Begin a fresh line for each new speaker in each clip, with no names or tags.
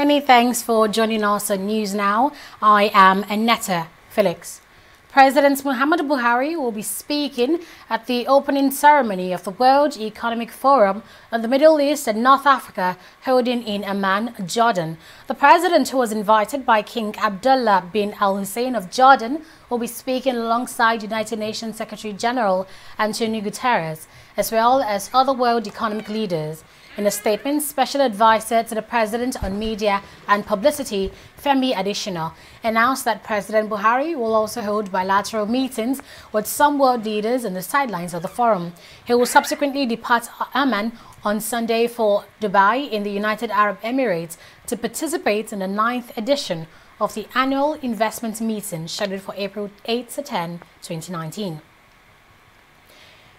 Many thanks for joining us on News Now. I am Annetta Felix. President Muhammadu Buhari will be speaking at the opening ceremony of the World Economic Forum on the Middle East and North Africa holding in Amman, Jordan. The president, who was invited by King Abdullah bin Al Hussein of Jordan, will be speaking alongside United Nations Secretary General Antonio Guterres, as well as other world economic leaders. In a statement, Special Advisor to the President on Media and Publicity, Femi Adesina, announced that President Buhari will also hold bilateral meetings with some world leaders on the sidelines of the forum. He will subsequently depart Amman on Sunday for Dubai in the United Arab Emirates to participate in the 9th edition of the annual investment meeting scheduled for April 8 to 10, 2019.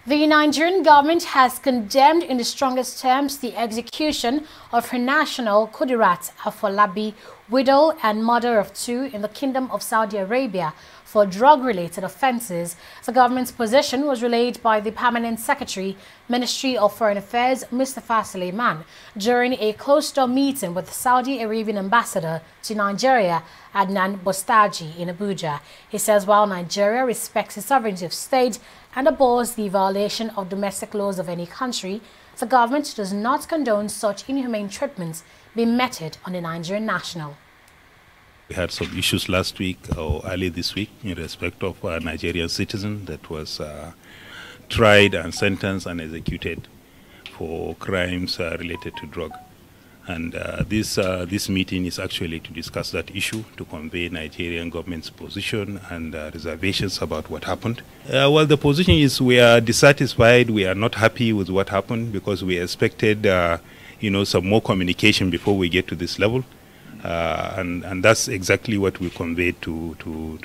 The Nigerian government has condemned in the strongest terms the execution of her national Kudirat Afolabi, widow and mother of 2 in the Kingdom of Saudi Arabia for drug-related offences. The government's position was relayed by the Permanent Secretary, Ministry of Foreign Affairs, Mustafa Suleiman, during a closed-door meeting with the Saudi Arabian ambassador to Nigeria, Adnan Bostaji, in Abuja. He says while Nigeria respects the sovereignty of state and abhors the violation of domestic laws of any country, the government does not condone such inhumane treatments being meted on the Nigerian national.
We had some issues last week or early this week in respect of a Nigerian citizen that was tried and sentenced and executed for crimes related to drug. And this meeting is actually to discuss that issue, to convey Nigerian government's position and reservations about what happened. Well, the position is we are dissatisfied, we are not happy with what happened because we expected, some more communication before we get to this level. And that's exactly what we conveyed to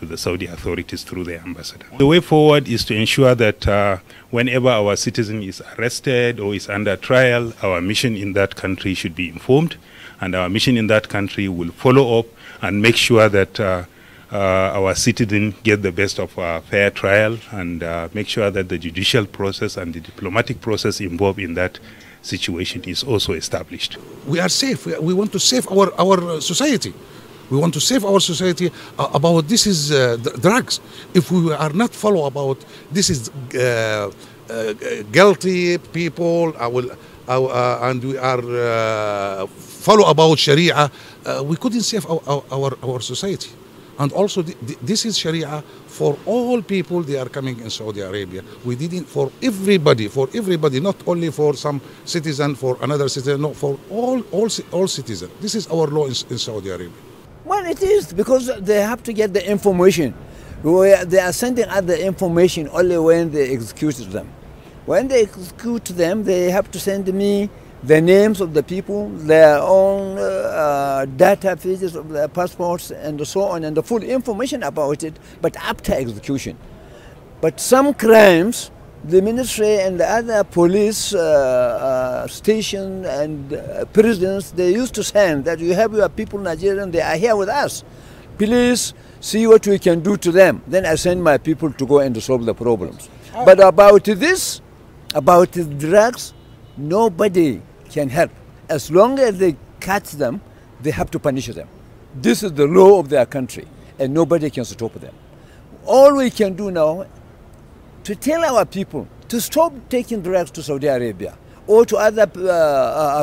the Saudi authorities through their ambassador. The way forward is to ensure that whenever our citizen is arrested or is under trial, our mission in that country should be informed, and our mission in that country will follow up and make sure that our citizen get the best of a fair trial and make sure that the judicial process and the diplomatic process involved in that situation is also established.
We are safe. We want to save our society. We want to save our society about this is drugs. If we are not follow about this is guilty people, and we are follow about Sharia, we couldn't save our society. And also, this is Sharia for all people. They are coming in Saudi Arabia. We did it for everybody, not only for some citizen, for another citizen, no, for all citizens. This is our law in Saudi Arabia.
Well, it is because they have to get the information. They are sending out the information only when they execute them. When they execute them, they have to send me the names of the people, their own data pages of their passports and so on, and the full information about it, but after execution. But some crimes, the ministry and the other police stations and prisons, they used to send that you have your people Nigerian, they are here with us. Please see what we can do to them. Then I send my people to go and solve the problems. But about this, about the drugs, nobody can help. As long as they catch them, they have to punish them. This is the law of their country, and nobody can stop them. All we can do now to tell our people to stop taking drugs to Saudi Arabia or to other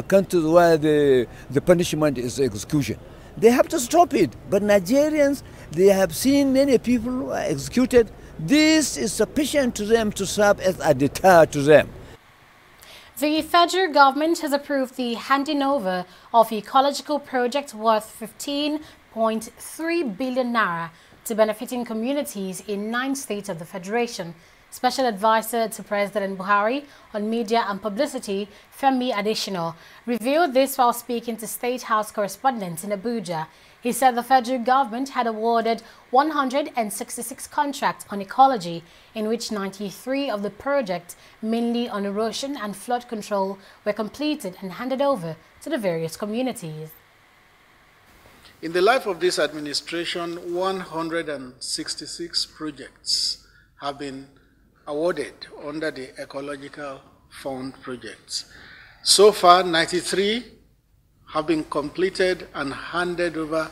countries where the punishment is execution. They have to stop it. But Nigerians, they have seen many people who are executed. This is sufficient to them to serve as a deterrent to them.
The federal government has approved the handing over of ecological project worth 15.3 billion naira to benefiting communities in 9 states of the Federation. Special Advisor to President Buhari on Media and Publicity, Femi Adesina, revealed this while speaking to State House correspondents in Abuja. He said the federal government had awarded 166 contracts on ecology, in which 93 of the projects, mainly on erosion and flood control, were completed and handed over to the various communities.
In the life of this administration, 166 projects have been awarded under the Ecological Fund projects. So far, 93 have been completed and handed over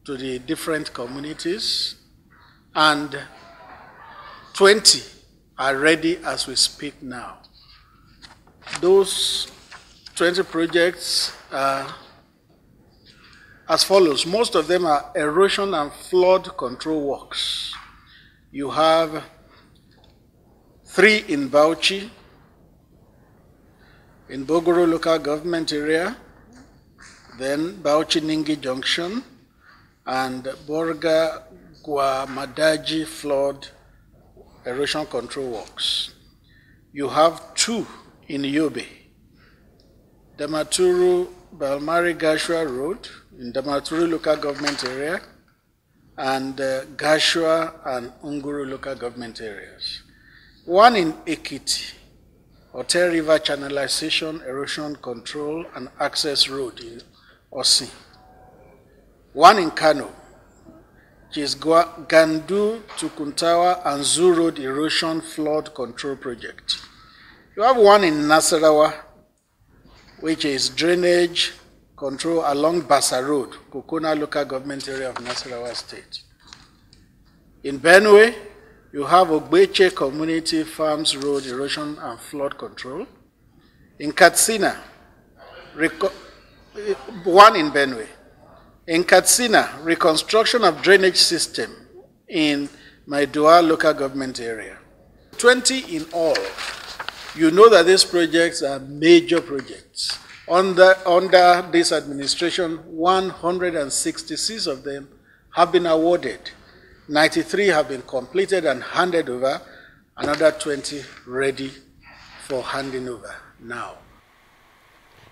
to the different communities, and 20 are ready as we speak now. Those 20 projects are as follows. Most of them are erosion and flood control works. You have 3 in Bauchi, in Bogoro local government area, then Bauchi-Ningi Junction, and Borga-Guamadaji flood erosion control works. You have 2 in Yobe, Damaturu-Balmari-Gashua Road in Damaturu local government area, and Gashua and Unguru local government areas. 1 in Ekiti, Ote River Channelization, Erosion Control and Access Road in Osi. 1 in Kano, which is Gandu to Kuntawa and Zoo Road Erosion Flood Control Project. You have 1 in Nasarawa, which is drainage control along Bassa Road, Kokona local government area of Nasarawa State. In Benue, you have Ogbeche Community Farms Road Erosion and Flood Control. In Katsina, 1 in Benue. In Katsina, reconstruction of drainage system in Maidua local government area. 20 in all. You know that these projects are major projects. Under this administration, 166 of them have been awarded. 93 have been completed and handed over, another 20 ready for handing over now.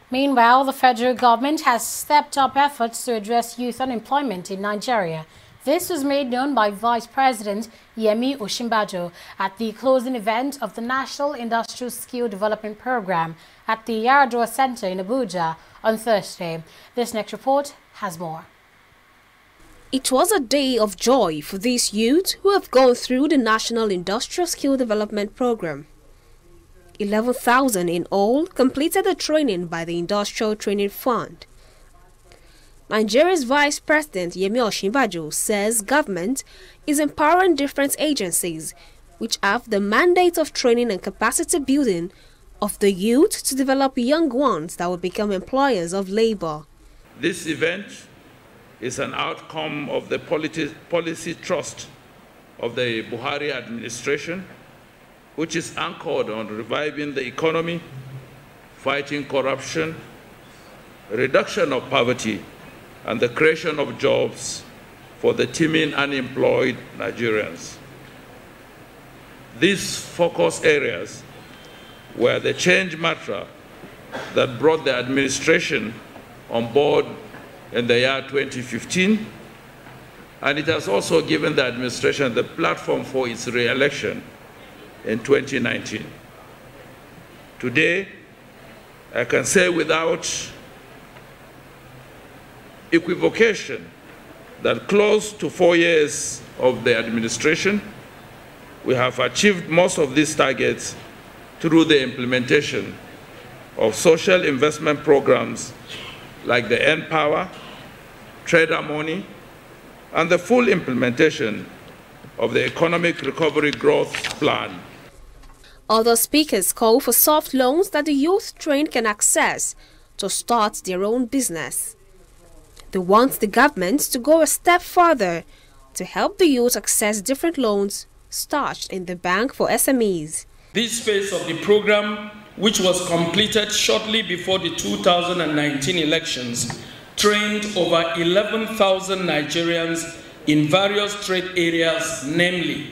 Meanwhile, the federal government has stepped up efforts to address youth unemployment in Nigeria. This was made known by Vice President Yemi Osinbajo at the closing event of the National Industrial Skill Development Program at the Yaradua Center in Abuja on Thursday. This next report has more.
It was a day of joy for these youths who have gone through the National Industrial Skill Development Program. 11,000 in all completed the training by the Industrial Training Fund. Nigeria's Vice President Yemi Osinbajo says government is empowering different agencies which have the mandate of training and capacity building of the youth to develop young ones that will become employers of labor.
This event is an outcome of the policy thrust of the Buhari administration, which is anchored on reviving the economy, fighting corruption, reduction of poverty, and the creation of jobs for the teeming unemployed Nigerians. These focus areas were the change matter that brought the administration on board in the year 2015, and it has also given the administration the platform for its re-election in 2019. Today, I can say without equivocation that close to 4 years of the administration, we have achieved most of these targets through the implementation of social investment programs like the N-Power, Trader Money, and the full implementation of the Economic Recovery Growth Plan.
Other speakers call for soft loans that the youth trained can access to start their own business. They want the government to go a step further to help the youth access different loans stashed in the bank for SMEs.
This phase of the program, which was completed shortly before the 2019 elections, trained over 11,000 Nigerians in various trade areas, namely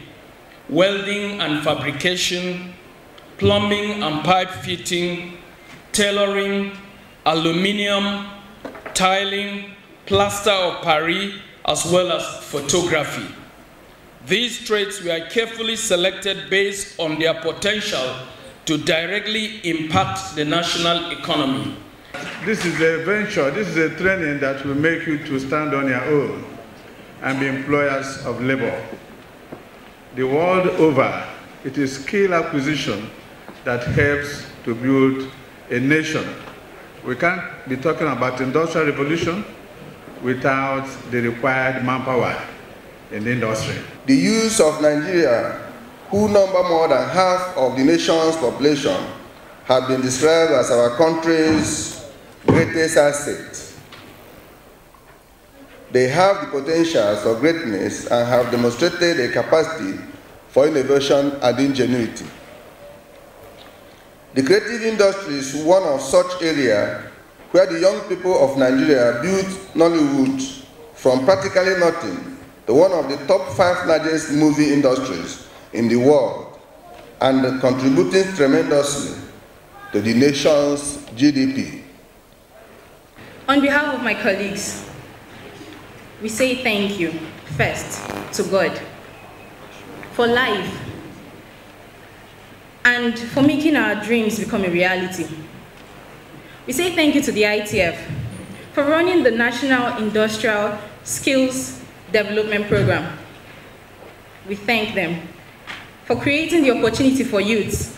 welding and fabrication, plumbing and pipe fitting, tailoring, aluminium, tiling, plaster of Paris, as well as photography. These trades were carefully selected based on their potential to directly impact the national economy.
This is a venture, this is a training that will make you to stand on your own and be employers of labor. The world over, it is skill acquisition that helps to build a nation We can't be talking about industrial revolution without the required manpower in the industry.
The youth of Nigeria, who number more than half of the nation's population, have been described as our country's greatest asset. They have the potential for greatness and have demonstrated a capacity for innovation and ingenuity. The creative industry is one of such areas where the young people of Nigeria built Nollywood from practically nothing to one of the top 5 largest movie industries in the world and contributing tremendously to the nation's GDP.
On behalf of my colleagues, we say thank you first to God for life and for making our dreams become a reality. We say thank you to the ITF for running the National Industrial Skills Development Program. We thank them for creating the opportunity for youths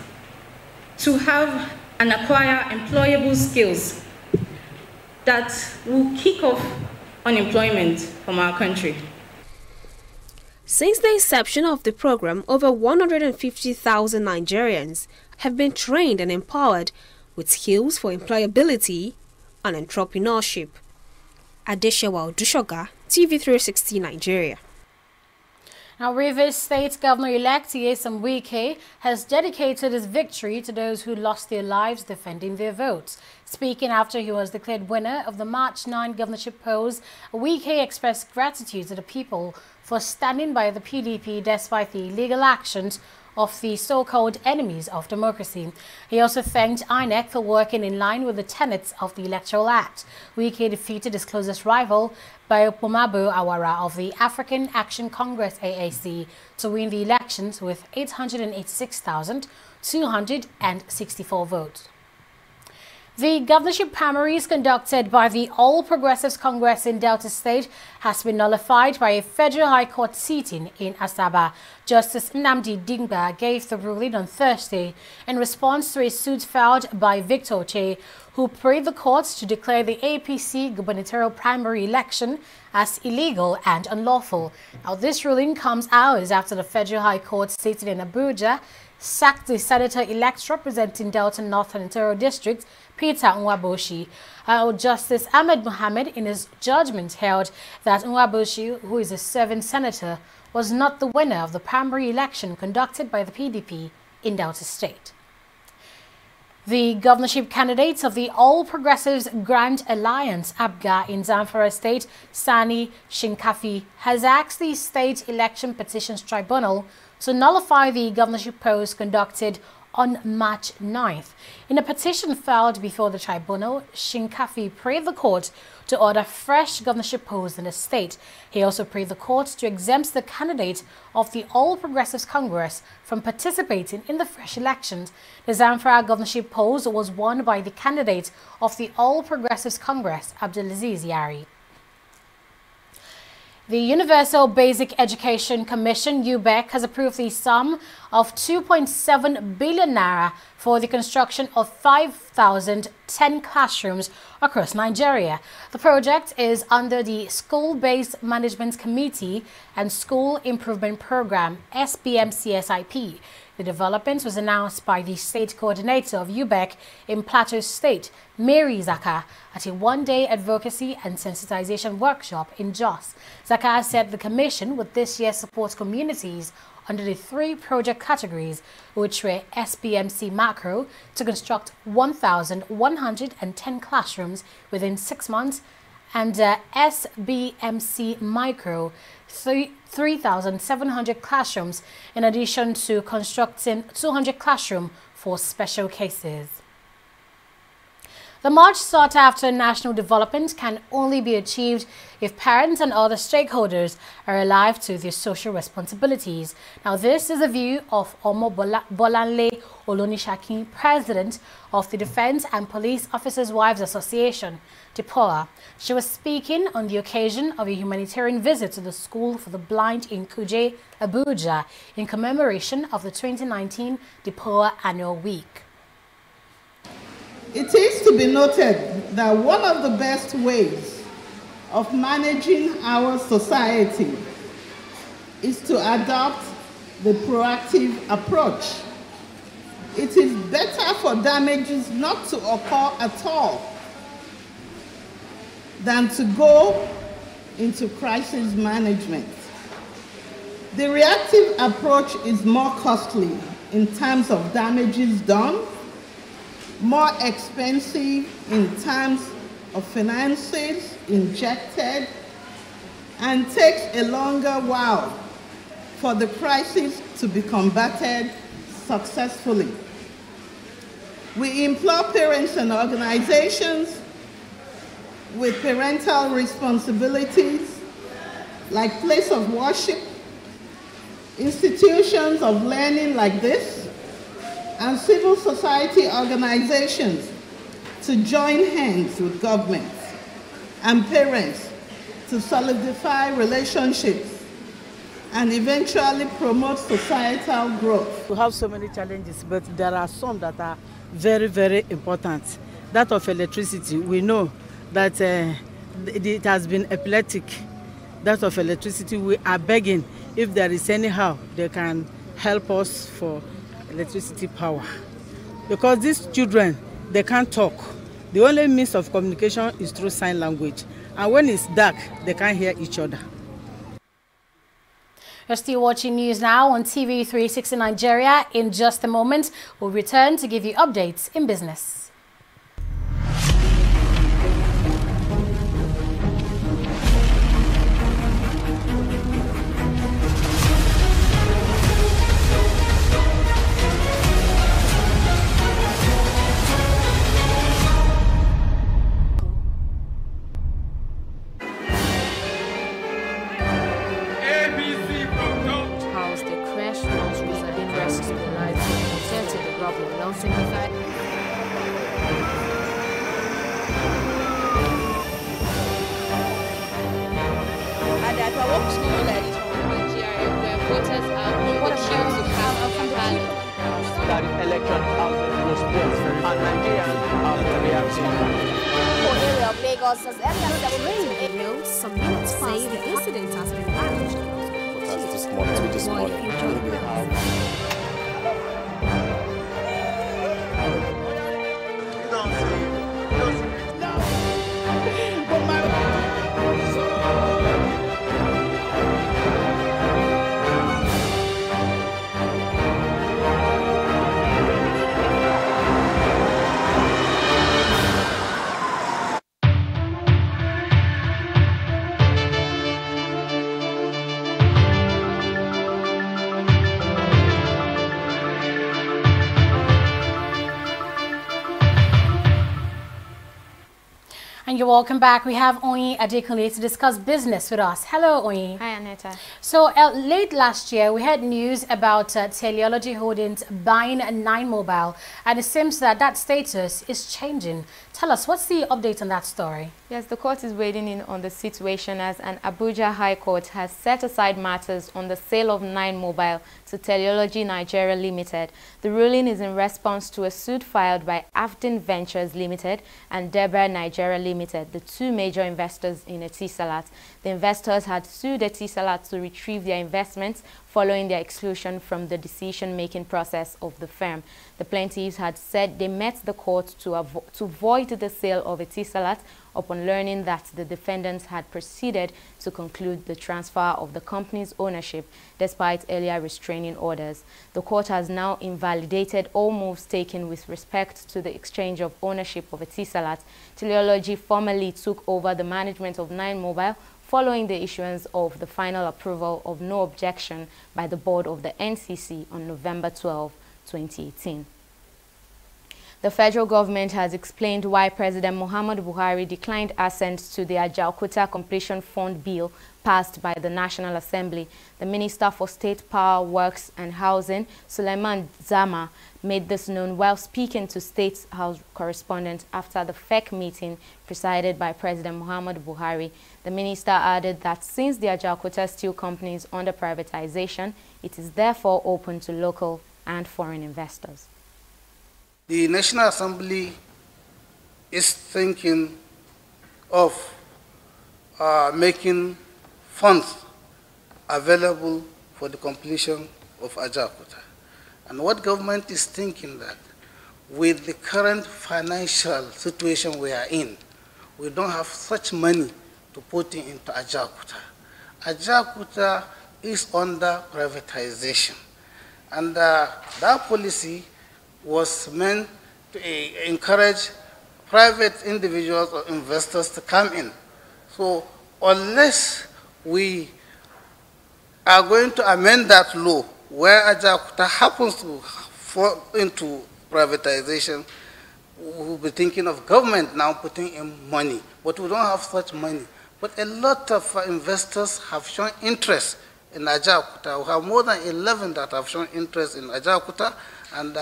to have and acquire employable skills that will kick off unemployment from our country.
Since the inception of the program, over 150,000 Nigerians have been trained and empowered with skills for employability and entrepreneurship. Adeshewa Odushoga, TV360 Nigeria.
Now, Rivers State Governor-elect Nyesom Wike has dedicated his victory to those who lost their lives defending their votes. Speaking after he was declared winner of the March 9 governorship polls, Wike expressed gratitude to the people for standing by the PDP despite the illegal actions of the so-called enemies of democracy. He also thanked INEC for working in line with the tenets of the Electoral Act. Wike defeated his closest rival, Bayopomabo Awara of the African Action Congress AAC, to win the elections with 886,264 votes. The governorship primaries conducted by the All Progressives Congress in Delta State has been nullified by a Federal High Court sitting in Asaba. Justice Nnamdi Dingba gave the ruling on Thursday in response to a suit filed by Victor Che, who prayed the courts to declare the APC gubernatorial primary election as illegal and unlawful. Now, this ruling comes hours after the Federal High Court sitting in Abuja sacked the senator-elect representing Delta North Senatorial District, Peter Nwaboshi. Justice Ahmed Mohammed, in his judgment, held that Nwaboshi, who is a serving senator, was not the winner of the primary election conducted by the PDP in Delta State. The governorship candidates of the All Progressives Grand Alliance, ABGA, in Zamfara State, Sani Shinkafi, has asked the State Election Petitions Tribunal to nullify the governorship polls conducted on March 9th. In a petition filed before the tribunal, Shinkafi prayed the court to order fresh governorship polls in the state. He also prayed the court to exempt the candidate of the All Progressives Congress from participating in the fresh elections. The Zamfara governorship polls was won by the candidate of the All Progressives Congress, Abdulaziz Yari. The Universal Basic Education Commission, UBEC, has approved the sum of 2.7 billion naira for the construction of 5,010 classrooms across Nigeria. The project is under the School-Based Management Committee and School Improvement Program, SBMCSIP. The development was announced by the state coordinator of UBEC in Plateau State, Mary Zaka, at a one-day advocacy and sensitization workshop in Jos. Zaka said the commission would this year support communities under the 3 project categories, which were SBMC Macro to construct 1,110 classrooms within 6 months, and SBMC Micro 3,700 classrooms, in addition to constructing 200 classrooms for special cases. The much sought-after national development can only be achieved if parents and other stakeholders are alive to their social responsibilities. Now, this is the view of Omo Bolanle Olonishakin, president of the Defense and Police Officers' Wives Association, DIPOA. She was speaking on the occasion of a humanitarian visit to the School for the Blind in Kuje, Abuja, in commemoration of the 2019 DIPOA Annual Week.
It is to be noted that one of the best ways of managing our society is to adopt the proactive approach. It is better for damages not to occur at all than to go into crisis management. The reactive approach is more costly in terms of damages done, more expensive in terms of finances injected, and takes a longer while for the crisis to be combated successfully. We implore parents and organizations with parental responsibilities like place of worship, institutions of learning like this, and civil society organizations to join hands with governments and parents to solidify relationships and eventually promote societal growth.
We have so many challenges, but there are some that are very, very important. That of electricity, we know that it has been epileptic. That of electricity, we are begging if there is anyhow they can help us for electricity power. Because these children, they can't talk. The only means of communication is through sign language. And when it's dark, they can't hear each other.
You're still watching news now on TV360 Nigeria. In just a moment, we'll return to give you updates in business.
Some minutes say the incident has been managed.
And you're welcome back. We have Oyin Adekunle to discuss business with us. Hello, Oyin.
Hi, Aneta.
So late last year, we had news about Teleology Holdings buying 9 Mobile, and it seems that that status is changing. Tell us, what's the update on that story?
Yes, the court is waiting in on the situation as an Abuja High Court has set aside matters on the sale of 9 Mobile to Teleology Nigeria Limited. The ruling is in response to a suit filed by Afdin Ventures Limited and Deber Nigeria Limited, the 2 major investors in Etisalat. The investors had sued Etisalat to retrieve their investments following their exclusion from the decision-making process of the firm. The plaintiffs had said they met the court to void the sale of Etisalat upon learning that the defendants had proceeded to conclude the transfer of the company's ownership despite earlier restraining orders. The court has now invalidated all moves taken with respect to the exchange of ownership of Etisalat. Teleology formally took over the management of 9 Mobile following the issuance of the final approval of no objection by the board of the NCC on November 12, 2018. The federal government has explained why President Muhammadu Buhari declined assent to the Ajaokuta Completion Fund bill passed by the National Assembly. The Minister for State Power, Works and Housing, Suleiman Zama, made this known while speaking to State House correspondents after the FEC meeting presided by President Muhammadu Buhari. The minister added that since the Ajaokuta Steel Company is under privatization, it is therefore open to local and foreign investors.
The National Assembly is thinking of making funds available for the completion of Ajaokuta. And what government is thinking that with the current financial situation we are in, we don't have such money to put into Ajaokuta. Ajaokuta is under privatization. And that policy was meant to encourage private individuals or investors to come in. So unless we are going to amend that law where Ajaokuta happens to fall into privatization, we will be thinking of government now putting in money, but we don't have such money. But a lot of investors have shown interest in Ajaokuta. We have more than 11 that have shown interest in Ajaokuta, and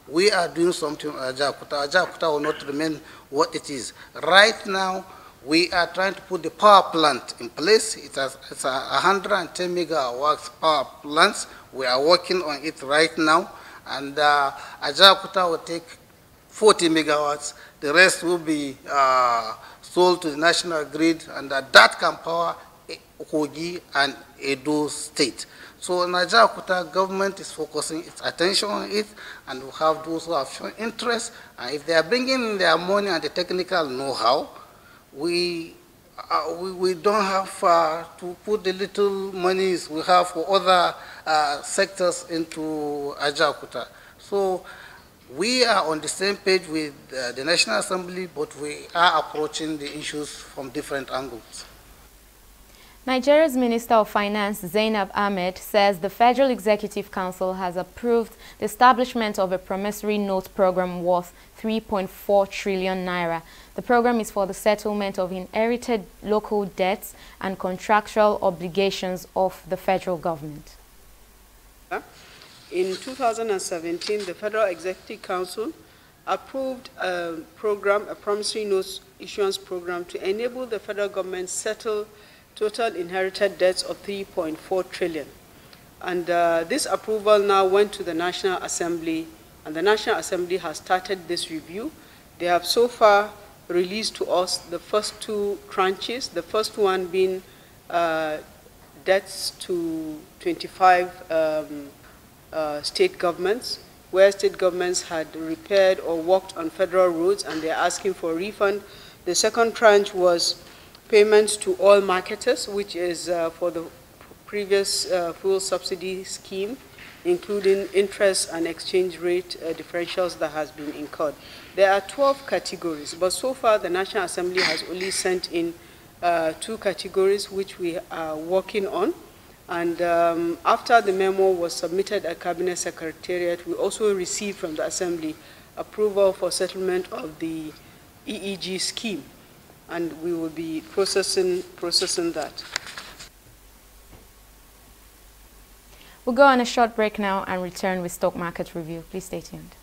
we are doing something on Ajaokuta. Ajaokuta will not remain what it is. Right now, we are trying to put the power plant in place. It's a 110 megawatts power plant. We are working on it right now, and Ajaokuta will take 40 megawatts. The rest will be sold to the national grid, and that can power Kogi and Edo State. So in Ajaokuta, government is focusing its attention on it, and we have those who have shown interest. And if they are bringing in their money and the technical know-how, we don't have to put the little monies we have for other sectors into Ajaokuta. So we are on the same page with the National Assembly, but we are approaching the issues from different angles.
Nigeria's Minister of Finance, Zainab Ahmed, says the Federal Executive Council has approved the establishment of a promissory note program worth 3.4 trillion naira. The program is for the settlement of inherited local debts and contractual obligations of the federal government.
In 2017, the Federal Executive Council approved a program, a promissory notes issuance program, to enable the federal government settle total inherited debts of 3.4 trillion. And this approval now went to the National Assembly, and the National Assembly has started this review. They have so far released to us the first two tranches, the first one being debts to 25 state governments, where state governments had repaired or worked on federal roads and they're asking for a refund. The second tranche was payments to all marketers, which is for the previous fuel subsidy scheme, including interest and exchange rate differentials that has been incurred. There are 12 categories, but so far the National Assembly has only sent in 2 categories, which we are working on. And after the memo was submitted at Cabinet Secretariat, we also received from the Assembly approval for settlement of the EEG scheme, and we will be processing that.
We'll go on a short break now and return with stock market review. Please stay tuned.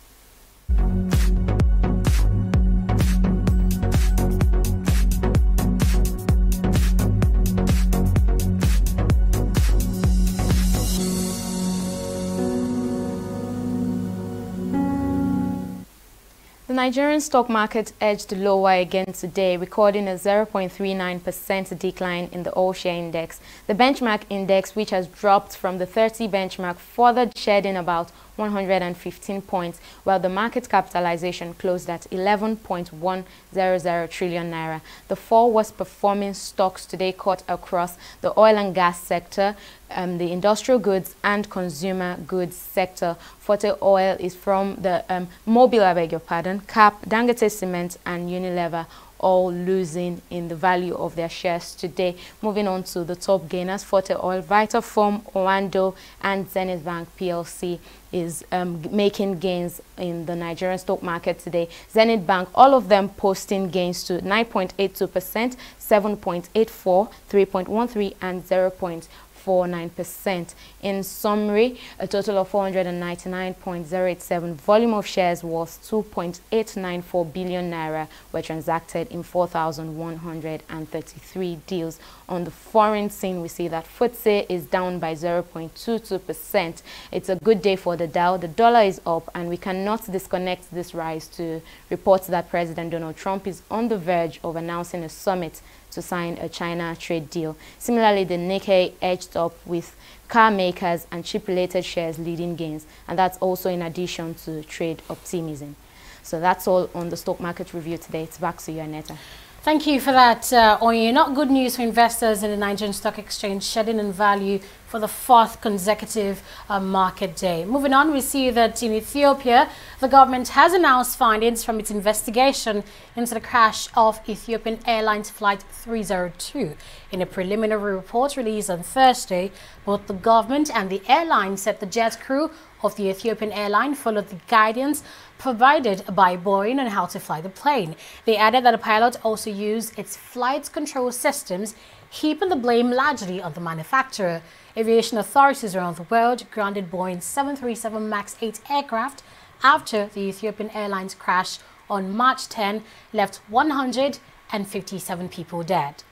The Nigerian stock market edged lower again today, recording a 0.39% decline in the all-share index. The benchmark index, which has dropped from the 30 benchmark, further shedding about 115 points, while the market capitalization closed at 11.100 trillion naira. The 4 worst performing stocks today cut across the oil and gas sector, the industrial goods and consumer goods sector. Forte Oil is from the Mobil, I beg your pardon, CAP, Dangote Cement and Unilever, all losing in the value of their shares today. Moving on to the top gainers, Forte Oil, Vitafoam, Owando and Zenith Bank PLC is making gains in the Nigerian stock market today. Zenith Bank, all of them posting gains to 9.82%, 7.84%, 3.13% and 0.45%. 0.49%. In summary, a total of 499.087 volume of shares worth 2.894 billion naira were transacted in 4,133 deals. On the foreign scene, we see that FTSE is down by 0.22%. It's a good day for the Dow. The dollar is up, and we cannot disconnect this rise to reports that President Donald Trump is on the verge of announcing a summit to sign a China trade deal. Similarly, the Nikkei edged up with car makers and chip-related shares leading gains, and that's also in addition to trade optimism. So that's all on the stock market review today. It's back to you, Aneta.
Thank you for that, Onye. Not good news for investors in the Nigerian Stock Exchange, shedding in value for the fourth consecutive market day. Moving on, we see that in Ethiopia, the government has announced findings from its investigation into the crash of Ethiopian Airlines Flight 302. In a preliminary report released on Thursday, both the government and the airline said the jet crew of the Ethiopian airline followed the guidance provided by Boeing on how to fly the plane. They added that the pilot also used its flight control systems, heaping the blame largely on the manufacturer. Aviation authorities around the world grounded Boeing's 737 MAX 8 aircraft after the Ethiopian Airlines crash on March 10 left 157 people dead.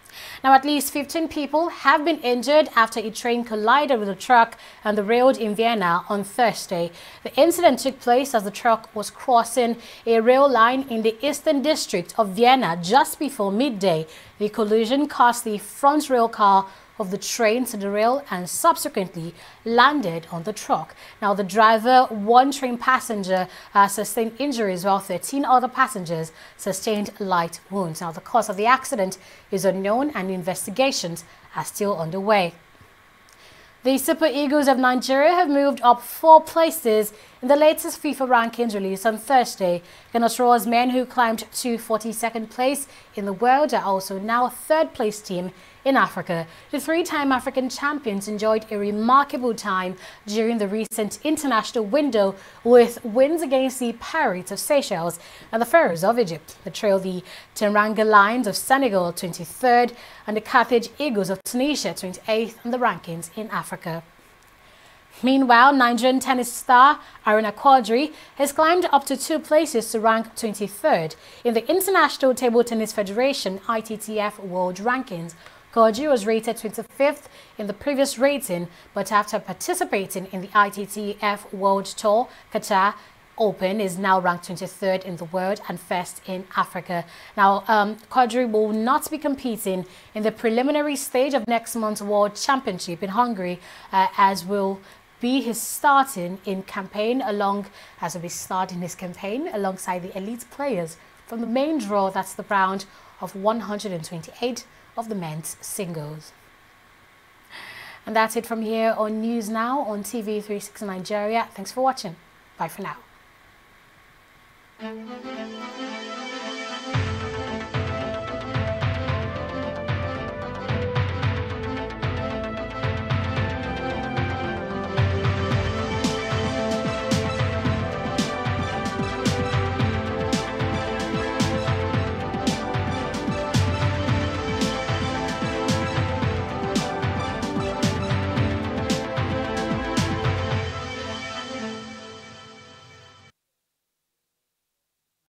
Now, at least 15 people have been injured after a train collided with a truck on the road in Vienna on Thursday. The incident took place as the truck was crossing a rail line in the eastern district of Vienna just before midday. The collision caused the front rail car of the train to derail and subsequently landed on the truck. Now, the driver, one train passenger, sustained injuries while 13 other passengers sustained light wounds. Now, the cause of the accident is unknown and investigations are still underway. The Super Eagles of Nigeria have moved up 4 places in the latest FIFA rankings released on Thursday. Ghana's men, who climbed to 42nd place in the world, are also now a 3rd place team in Africa. The 3-time African champions enjoyed a remarkable time during the recent international window with wins against the Pirates of Seychelles and the Pharaohs of Egypt. They trailed the Teranga Lions of Senegal 23rd and the Carthage Eagles of Tunisia 28th on the rankings in Africa. Meanwhile, Nigerian tennis star Aruna Quadri has climbed up to 2 places to rank 23rd in the International Table Tennis Federation ITTF World Rankings. Quadri was rated 25th in the previous rating, but after participating in the ITTF World Tour, Qatar Open is now ranked 23rd in the world and 1st in Africa. Now, Quadri will not be competing in the preliminary stage of next month's World Championship in Hungary, as will be his starting campaign alongside the elite players from the main draw. That's the round of 128 of the men's singles. And that's it from here on News Now on TV360 Nigeria. Thanks for watching. Bye for now.